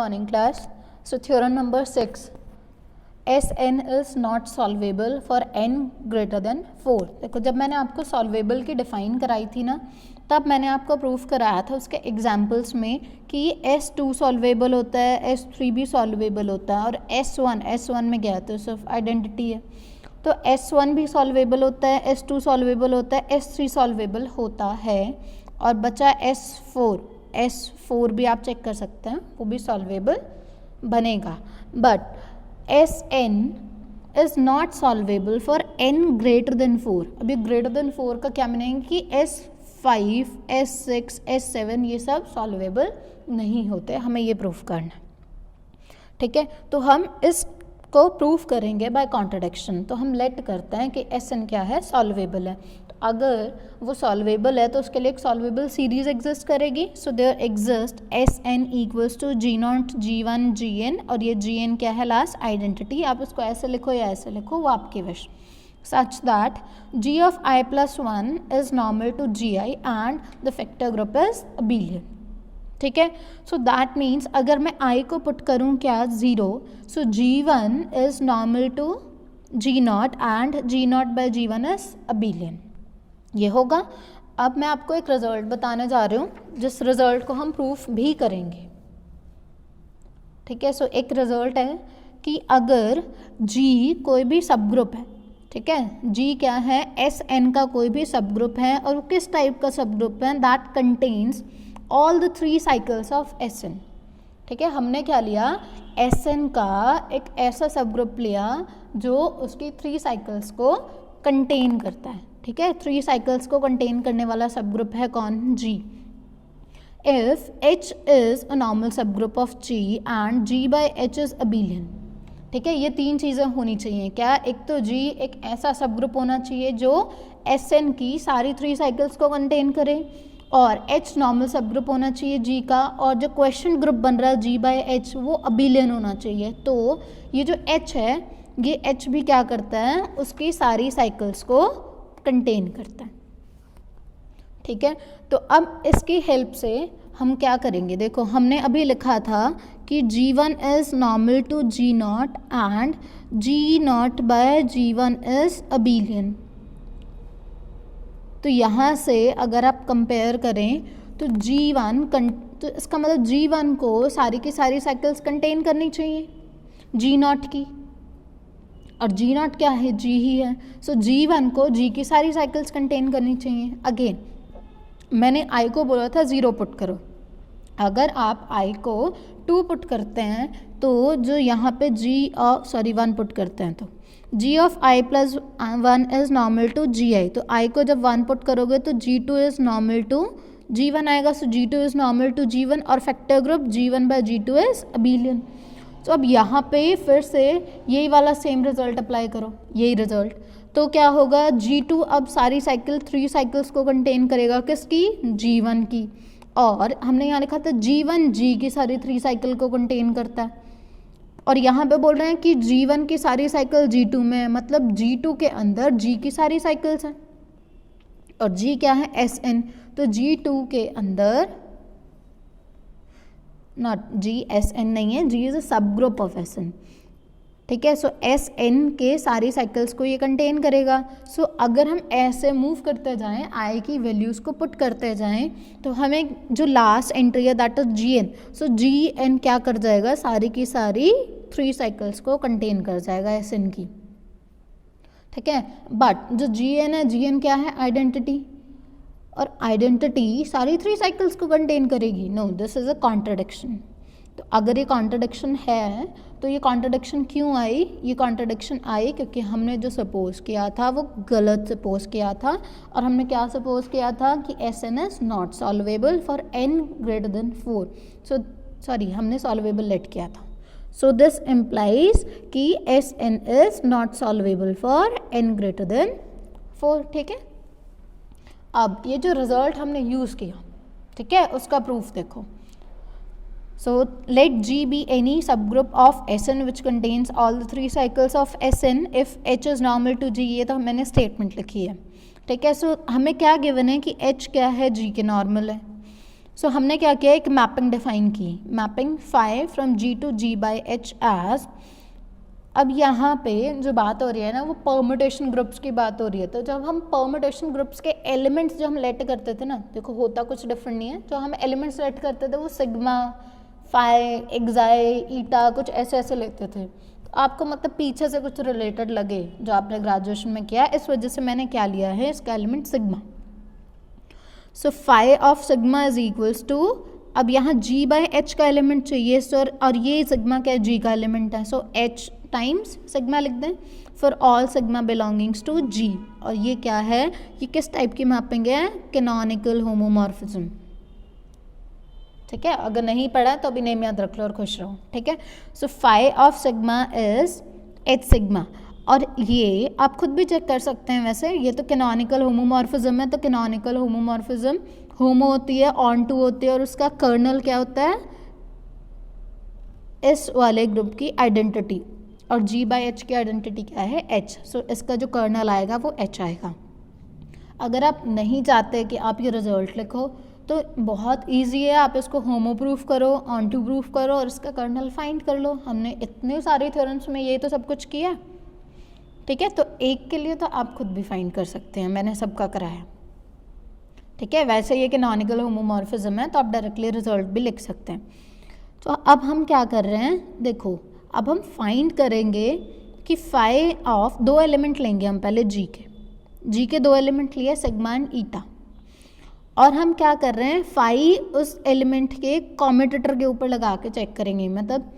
morning class. So theorem number 6, Sn is not solvable for n greater than 4. देखो जब मैंने आपको solvable की डिफाइन कराई थी ना, तब मैंने आपको प्रूफ कराया था उसके एग्जाम्पल्स में कि S2 सॉल्वेबल होता है, S3 भी सॉल्वेबल होता है और S1 में गया तो सिर्फ आइडेंटिटी है, तो S1 भी सॉल्वेबल होता है, S2 सॉल्वेबल होता है, S3 सॉल्वेबल होता है और बचा S4 भी आप चेक कर सकते हैं, वो भी सॉल्वेबल बनेगा. But Sn is not solvable for n greater than 4. अभी ग्रेटर देन 4 का क्या मीनिंग कि S5, S6, S7 ये सब सॉल्वेबल नहीं होते, हमें ये प्रूफ करना. ठीक है, तो हम इसको प्रूफ करेंगे बाय कॉन्ट्रडिक्शन. तो हम लेट करते हैं कि Sn क्या है, सॉल्वेबल है. तो अगर वो सॉल्वेबल है तो उसके लिए एक सॉल्वेबल सीरीज एग्जिस्ट करेगी. So there exist Sn equals to G0 G1 Gn और ये Gn क्या है, लास्ट आइडेंटिटी. आप उसको ऐसे लिखो या ऐसे लिखो, वो आपकी wish. such that G of I plus 1 is normal to Gi and the factor group is abelian. ठीक है, सो दैट मीन्स अगर मैं I को पुट करूँ क्या 0, so G1 is normal to G0 and G0 by G1 is abelian. ये होगा. अब मैं आपको एक रिजल्ट बताने जा रही हूँ जिस रिजल्ट को हम प्रूफ भी करेंगे. ठीक है, सो एक रिजल्ट है कि अगर G कोई भी सब ग्रुप है, ठीक है, G क्या है, Sn का कोई भी सब ग्रुप है और वो किस टाइप का सब ग्रुप है, that contains all the 3 cycles of Sn. ठीक है, हमने क्या लिया, Sn का एक ऐसा सब ग्रुप लिया जो उसकी 3 साइकिल्स को कंटेन करता है. ठीक है, 3 साइकिल्स को कंटेन करने वाला सब ग्रुप है कौन, G. If H is a normal sub group of G and G by H is abelian. ठीक है, ये 3 चीज़ें होनी चाहिए. क्या, एक तो G एक ऐसा सब ग्रुप होना चाहिए जो Sn की सारी 3 साइकिल्स को कंटेन करे, और H नॉर्मल सब ग्रुप होना चाहिए G का, और जो क्वेश्चन ग्रुप बन रहा है G बाय H वो abelian होना चाहिए. तो ये जो H है, ये H भी क्या करता है, उसकी सारी साइकिल्स को कंटेन करता है. ठीक है, तो अब इसकी हेल्प से हम क्या करेंगे, देखो हमने अभी लिखा था कि G1 is normal to G0 and G0 by G1 is abelian. तो यहाँ से अगर आप कंपेयर करें तो G1 तो इसका मतलब G1 को सारी की सारी साइकिल्स कंटेन करनी चाहिए G0 की, और G0 क्या है, G ही है. सो G1 को G की सारी साइकिल्स कंटेन करनी चाहिए. अगेन मैंने I को बोला था 0 पुट करो. अगर आप I को 2 पुट करते हैं तो जो यहाँ पे 1 पुट करते हैं तो G of I plus 1 is normal to Gi. तो I को जब 1 पुट करोगे तो G2 is normal to G1 आएगा. सो G2 is normal to G1 और factor group G1 by G2 is abelian. तो अब यहाँ पे फिर से यही वाला सेम रिजल्ट अप्लाई करो, यही रिजल्ट. तो क्या होगा, G2 अब सारी साइकिल 3 साइकिल्स को कंटेन करेगा, किसकी, G1 की. और हमने यहाँ लिखा था G1 G की सारी 3 साइकिल को कंटेन करता है, और यहाँ पे बोल रहे हैं कि G1 की सारी साइकिल G2 में है, मतलब G2 के अंदर G की सारी साइकिल्स हैं, और G क्या है, Sn. तो G2 के अंदर नॉट G Sn नहीं है, G इज अ सब ग्रुप ऑफ Sn. ठीक है, सो Sn के सारी साइकिल्स को ये कंटेन करेगा. सो अगर हम ऐसे मूव करते जाएं, I की वैल्यूज़ को पुट करते जाएं, तो हमें जो लास्ट एंट्री है that is Gn. So Gn क्या कर जाएगा, सारी की सारी 3 साइकिल्स को कंटेन कर जाएगा Sn की. ठीक है, बट जो Gn है, Gn क्या है, आइडेंटिटी, और आइडेंटिटी सारी 3 साइकिल्स को कंटेन करेगी. No, this is a contradiction. तो अगर ये कॉन्ट्रडिक्शन है तो ये कॉन्ट्रडिक्शन क्यों आई, ये कॉन्ट्रडिक्शन आई क्योंकि हमने जो सपोज किया था वो गलत सपोज किया था. और हमने क्या सपोज किया था कि Sn is not solvable for n greater than 4. So sorry, हमने सॉल्वेबल लेट किया था. सो दिस इम्प्लाइज कि Sn is not solvable for n greater than 4. ठीक है, अब ये जो रिजल्ट हमने यूज़ किया, ठीक है, उसका प्रूफ देखो. So let G be any subgroup of Sn which contains all the 3 cycles of Sn if H is normal to G. ये तो मैंने स्टेटमेंट लिखी है. ठीक है, सो हमें क्या गिवन है कि H क्या है, G के नॉर्मल है. सो हमने क्या किया, एक मैपिंग डिफाइन की, mapping phi from G to G by H as. अब यहाँ पे जो बात हो रही है ना वो परम्यूटेशन ग्रुप्स की बात हो रही है। तो जब हम परम्यूटेशन ग्रुप्स के एलिमेंट्स जो हम लेट करते थे ना, देखो होता कुछ डिफरेंट नहीं है, जो हम एलिमेंट्स लेट करते थे वो सिग्मा, फाई, एक्साई, ईटा कुछ ऐसे ऐसे लेते थे। तो आपको मतलब पीछे से कुछ रिलेटेड लगे जो आपने ग्रेजुएशन में किया, इस वजह से मैंने क्या लिया है, इसका element sigma. So phi of sigma is equals to, अब यहाँ जी बाई एच का एलिमेंट चाहिए सर, और ये सिग्मा क्या है, जी का एलिमेंट है, सो एच टाइम्स सिग्मा लिख दें for all sigma belongings to G. और ये क्या है, ये किस टाइप की मैपिंग है, कैनोनिकल होमोमॉर्फिज्म। ठीक है, अगर नहीं पढ़ा तो अभी नेम याद रख लो और खुश रहो। ठीक है, so phi of sigma is H sigma. और ये आप खुद भी चेक कर सकते हैं, वैसे ये तो कैनोनिकल होमोमॉर्फिज्म है, तो कैनोनिकल होमोमॉर्फिज्म होमो होती है, ऑन टू होती है, और उसका कर्नल क्या होता है, इस वाले ग्रुप की आइडेंटिटी, और जी बाई एच की आइडेंटिटी क्या है, एच। सो इसका जो कर्नल आएगा वो एच आएगा। अगर आप नहीं चाहते कि आप ये रिजल्ट लिखो तो बहुत इजी है, आप इसको होमो प्रूफ करो, ऑन टू प्रूफ करो और इसका कर्नल फाइंड कर लो। हमने इतने सारे थ्योरम्स में ये तो सब कुछ किया। ठीक है, तो एक के लिए तो आप खुद भी फाइंड कर सकते हैं, मैंने सबका कराया। ठीक है, वैसे ये कैनोनिकल होमोमॉर्फिज्म है तो आप डायरेक्टली रिजल्ट भी लिख सकते हैं। तो अब हम क्या कर रहे हैं, देखो अब हम फाइंड करेंगे कि फाई ऑफ, दो एलिमेंट लेंगे हम पहले जी के दो एलिमेंट लिए, सिग्मा एंड ईटा, और हम क्या कर रहे हैं, फाई उस एलिमेंट के कॉम्यूटेटर के ऊपर लगा के चेक करेंगे, मतलब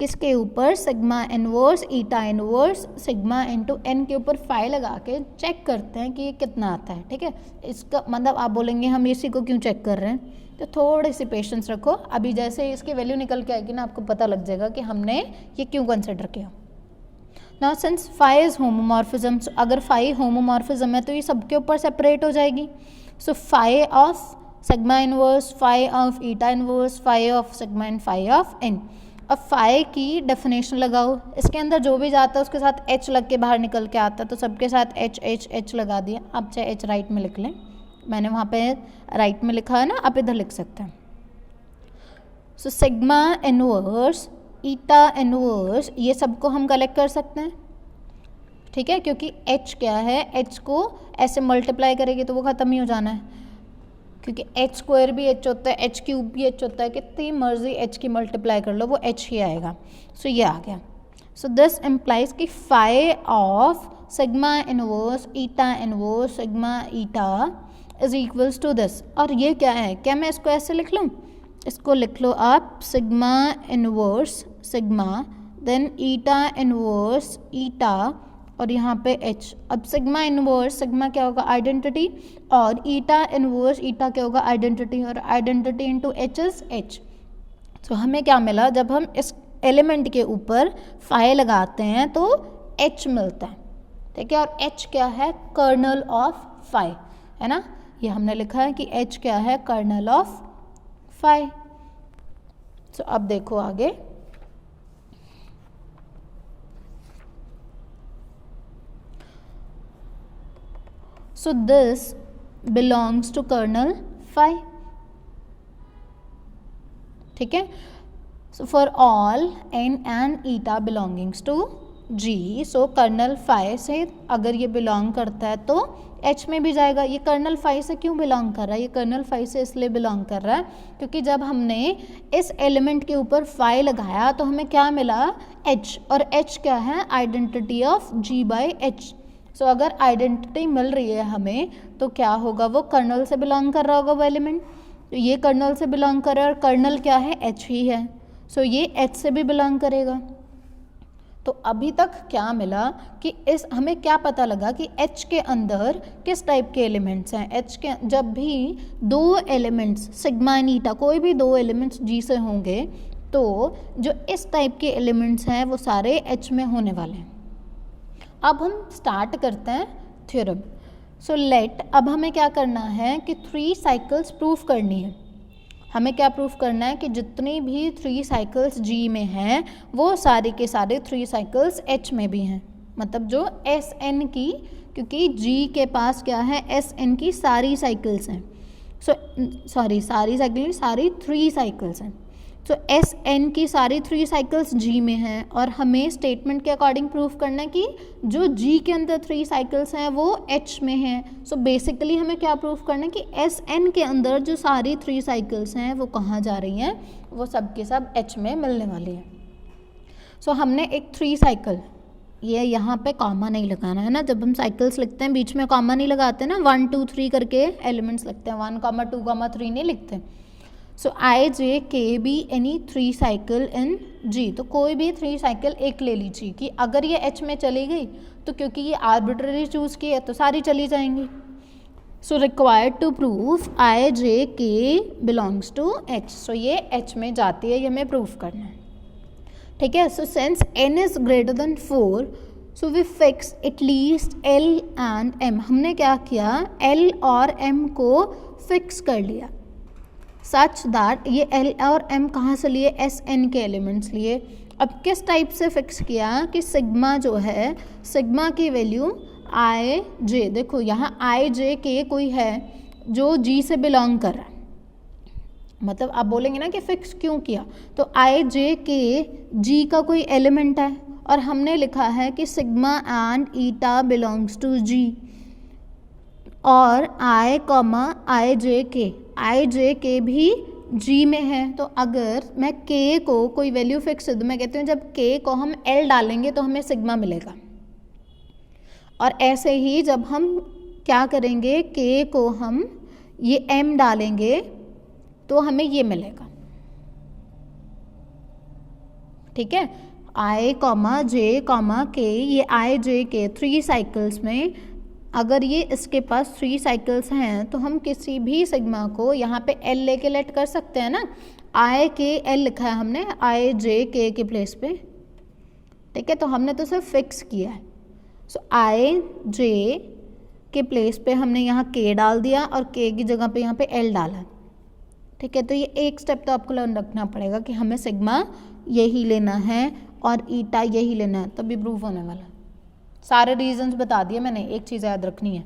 किसके ऊपर, sigma inverse eta inverse sigma into N के ऊपर फाई लगा के चेक करते हैं कि ये कितना आता है। ठीक है, इसका मतलब आप बोलेंगे हम इसी को क्यों चेक कर रहे हैं, तो थोड़ी सी पेशेंस रखो, अभी जैसे इसकी वैल्यू निकल के आएगी ना आपको पता लग जाएगा कि हमने ये क्यों कंसिडर किया। Now since phi is homomorphism, अगर फाई होमोमॉर्फिज्म है तो ये सबके ऊपर सेपरेट हो जाएगी। So phi of sigma inverse, phi of eta inverse, phi of sigma and phi of N. अब फाई की डेफिनेशन लगाओ, इसके अंदर जो भी जाता है उसके साथ एच लग के बाहर निकल के आता है, तो सबके साथ एच एच एच लगा दिया। आप चाहे एच राइट में लिख लें, मैंने वहाँ पे राइट में लिखा है ना, आप इधर लिख सकते हैं। So sigma inverse, eta inverse, ये सबको हम कलेक्ट कर सकते हैं। ठीक है, क्योंकि एच क्या है, एच को ऐसे मल्टीप्लाई करेगी तो वो ख़त्म ही हो जाना है, क्योंकि एच स्क्वायर भी एच होता है, एच क्यूब भी एच होता है, कितनी मर्जी एच की मल्टीप्लाई कर लो वो एच ही आएगा। सो ये आ गया। सो दिस इम्प्लाइज कि phi of sigma inverse eta inverse sigma eta is equals to this. और ये क्या है, क्या मैं इसको ऐसे लिख लूँ, इसको लिख लो आप सिग्मा इनवर्स सिग्मा, देन ईटा इनवर्स ईटा, और यहाँ पे h। अब सिग्मा इनवर्स, सिग्मा क्या होगा, आइडेंटिटी, और ईटा इनवर्स, ईटा क्या होगा, आइडेंटिटी, और identity into h is h। तो हमें क्या मिला, जब हम इस एलिमेंट के ऊपर फाई लगाते हैं तो h मिलता है। ठीक है, और h क्या है, कर्नल ऑफ फाई, है ना, ये हमने लिखा है कि h क्या है, कर्नल ऑफ फाई। तो अब देखो आगे, so this belongs to kernel phi. ठीक है, so for all n and eta belongings to g, so kernel phi से अगर ये belong करता है तो h में भी जाएगा। ये कर्नल फाई से क्यों बिलोंग कर रहा है, ये कर्नल फाई से इसलिए बिलोंग कर रहा है क्योंकि जब हमने इस एलिमेंट के ऊपर फाई लगाया तो हमें क्या मिला, h, और h क्या है, identity of g by h। सो अगर आइडेंटिटी मिल रही है हमें तो क्या होगा, वो कर्नल से बिलोंग कर रहा होगा वो एलिमेंट, तो ये कर्नल से बिलोंग कर रहा है, और कर्नल क्या है, h ही है, सो ये h से भी बिलोंग करेगा। तो अभी तक क्या मिला कि इस हमें क्या पता लगा कि h के अंदर किस टाइप के एलिमेंट्स हैं। h के जब भी दो एलिमेंट्स सिग्मा एंड ईटा, कोई भी दो एलिमेंट्स g से होंगे तो जो इस टाइप के एलिमेंट्स हैं वो सारे h में होने वाले हैं। अब हम स्टार्ट करते हैं थ्योरम। सो लेट, अब हमें क्या करना है कि 3 साइकिल्स प्रूफ करनी है। हमें क्या प्रूफ करना है कि जितनी भी 3 साइकिल्स G में हैं वो सारे के सारे 3 साइकिल्स H में भी हैं, मतलब जो SN की, क्योंकि G के पास क्या है, SN की सारी साइकिल्स हैं। सो सारी साइकिल सारी 3 साइकिल्स हैं। सो एस एन की सारी 3 साइकिल्स जी में हैं और हमें स्टेटमेंट के अकॉर्डिंग प्रूफ करना है कि जो जी के अंदर 3 साइकिल्स हैं वो एच में हैं। सो बेसिकली हमें क्या प्रूफ करना है कि एस एन के अंदर जो सारी 3 साइकिल्स हैं वो कहाँ जा रही हैं, वो सब के सब एच में मिलने वाली हैं। सो हमने एक 3 साइकिल, ये यहाँ पे कॉमा नहीं लगाना है ना, जब हम साइकिल्स लिखते हैं बीच में कॉमा नहीं लगाते ना, 1 2 3 करके एलिमेंट्स लिखते हैं, 1 2 3 नहीं लिखते। सो आई जे के बी एनी 3 साइकिल इन जी, तो कोई भी 3 साइकिल एक ले लीजिए कि अगर ये एच में चली गई तो क्योंकि ये आर्बिट्ररी चूज़ की है तो सारी चली जाएंगी। So required to proof I J K belongs to H, सो ये एच में जाती है, ये हमें प्रूफ करना है, ठीक है। So since n is greater than 4 so we fix at least l and m, हमने क्या किया l और m को फिक्स कर लिया सच दैट ये l और m कहाँ से लिए, एस एन के एलिमेंट्स लिए। अब किस टाइप से फिक्स किया कि सिग्मा जो है, सिग्मा की वैल्यू आई जे, देखो यहाँ आई जे के कोई है जो जी से बिलोंग कर रहा है, मतलब आप बोलेंगे ना कि फिक्स क्यों किया, तो आई जे के जी का कोई एलिमेंट है और हमने लिखा है कि sigma and eta belongs to G, और आई कॉमा आई जे के भी जी में है। तो अगर मैं के को कोई वैल्यू फिक्स है तो मैं कहती हूँ जब के को हम एल डालेंगे तो हमें सिग्मा मिलेगा, और ऐसे ही जब हम क्या करेंगे के को हम ये एम डालेंगे तो हमें ये मिलेगा, ठीक है। आई कॉमा जे कॉमा के, ये आई जे के 3 साइकिल्स में अगर ये इसके पास 3 साइकिल्स हैं तो हम किसी भी सिग्मा को यहाँ पे एल लेके लेट कर सकते हैं ना, आई के एल लिखा है हमने आई जे के प्लेस पे, ठीक है, तो हमने तो सिर्फ फिक्स किया है। सो आई जे के प्लेस पे हमने यहाँ के डाल दिया और के की जगह पे यहाँ पे एल डाला, ठीक है। तो ये एक स्टेप तो आपको लर्न रखना पड़ेगा कि हमें सिग्मा यही लेना है और ईटा यही लेना है, तभी प्रूफ होने वाला है। सारे रीजंस बता दिए मैंने, एक चीज़ याद रखनी है।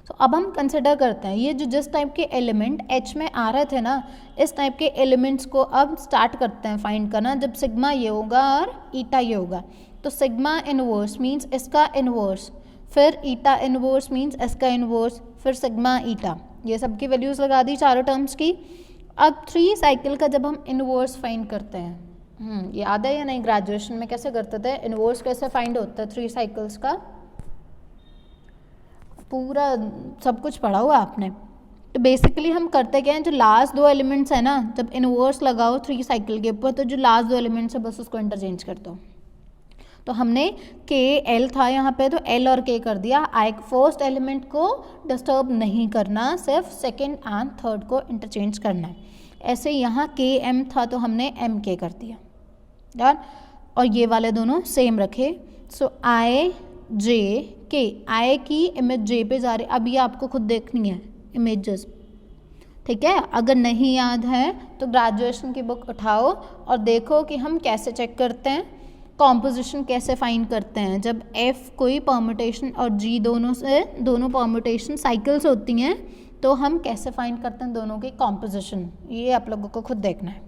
तो अब हम कंसिडर करते हैं ये जो जिस टाइप के एलिमेंट एच में आ रहे थे ना, इस टाइप के एलिमेंट्स को अब स्टार्ट करते हैं फाइंड करना, जब सिग्मा ये होगा और ईटा ये होगा। तो सिग्मा इनवर्स मीन्स इसका इनवर्स, फिर ईटा इनवर्स मीन्स इसका इनवर्स, फिर सिग्मा ईटा, ये सब की वैल्यूज़ लगा दी चारों टर्म्स की। अब 3 साइकिल का जब हम इनवर्स फाइंड करते हैं, याद है या नहीं, ग्रेजुएशन में कैसे करते थे, इनवर्स कैसे फाइंड होता है 3 साइकिल्स का, पूरा सब कुछ पढ़ा हुआ आपने। तो बेसिकली हम करते क्या हैं, जो लास्ट 2 एलिमेंट्स है ना, जब इनवर्स लगाओ 3 साइकिल के ऊपर तो जो लास्ट 2 एलिमेंट्स है बस उसको इंटरचेंज कर दो। तो हमने के एल था यहाँ पे तो एल और के कर दिया, आई फर्स्ट एलिमेंट को डिस्टर्ब नहीं करना, सिर्फ सेकेंड एंड थर्ड को इंटरचेंज करना है। ऐसे यहाँ के एम था तो हमने एम के कर दिया डन, और ये वाले दोनों सेम रखे। सो आई जे के, आई की इमेज जे पे जा रही, अब ये आपको खुद देखनी है इमेजेस, ठीक है। अगर नहीं याद है तो ग्रेजुएशन की बुक उठाओ और देखो कि हम कैसे चेक करते हैं, कॉम्पोजिशन कैसे फाइंड करते हैं जब एफ कोई परम्यूटेशन और जी दोनों परम्यूटेशन साइकिल्स होती हैं, तो हम कैसे फाइंड करते हैं दोनों की कॉम्पोजिशन, ये आप लोगों को खुद देखना है।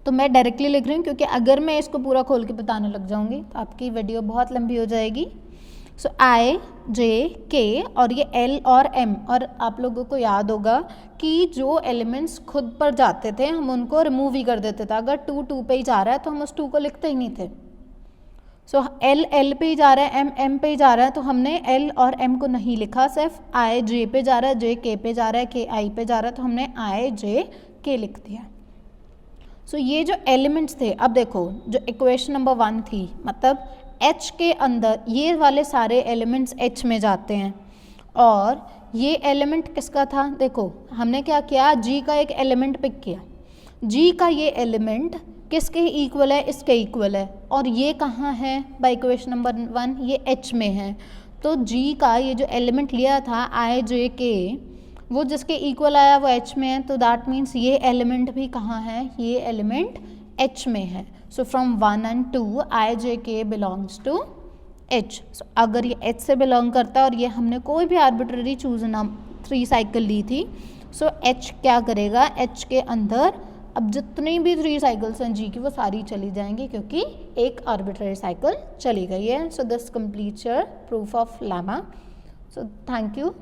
तो मैं डायरेक्टली लिख रही हूँ क्योंकि अगर मैं इसको पूरा खोल के बताने लग जाऊँगी तो आपकी वीडियो बहुत लंबी हो जाएगी। सो आई जे के और ये एल और एम, और आप लोगों को याद होगा कि जो एलिमेंट्स खुद पर जाते थे हम उनको रिमूव ही कर देते थे, अगर 2 2 पे ही जा रहा है तो हम उस 2 को लिखते ही नहीं थे। सो एल एल पे ही जा रहा है, एम एम पे ही जा रहा है, तो हमने एल और एम को नहीं लिखा, सिर्फ आई जे पे जा रहा है, जे के पे जा रहा है, के आई पे जा रहा है, तो हमने आई जे के लिख दिया। सो ये जो एलिमेंट्स थे, अब देखो जो इक्वेशन नंबर 1 थी, मतलब H के अंदर ये वाले सारे एलिमेंट्स H में जाते हैं, और ये एलिमेंट किसका था, देखो हमने क्या किया, G का एक एलिमेंट पिक किया, G का ये एलिमेंट किसके इक्वल है, इसके इक्वल है, और ये कहाँ है बाय इक्वेशन नंबर 1, ये H में है। तो G का ये जो एलिमेंट लिया था आई जे के, वो जिसके इक्वल आया वो H में है, तो दैट मीन्स ये एलिमेंट भी कहाँ है, ये एलिमेंट H में है। So from 1 and 2 I J K belongs to H। सो अगर ये H से बिलोंग करता है और ये हमने कोई भी आर्बिट्ररी चूज ना 3 साइकिल ली थी। सो H क्या करेगा, H के अंदर अब जितनी भी 3 साइकिल्स हैं G की वो सारी चली जाएंगी क्योंकि एक आर्बिट्ररी साइकिल चली गई है। So this completes your proof of lemma. So thank you.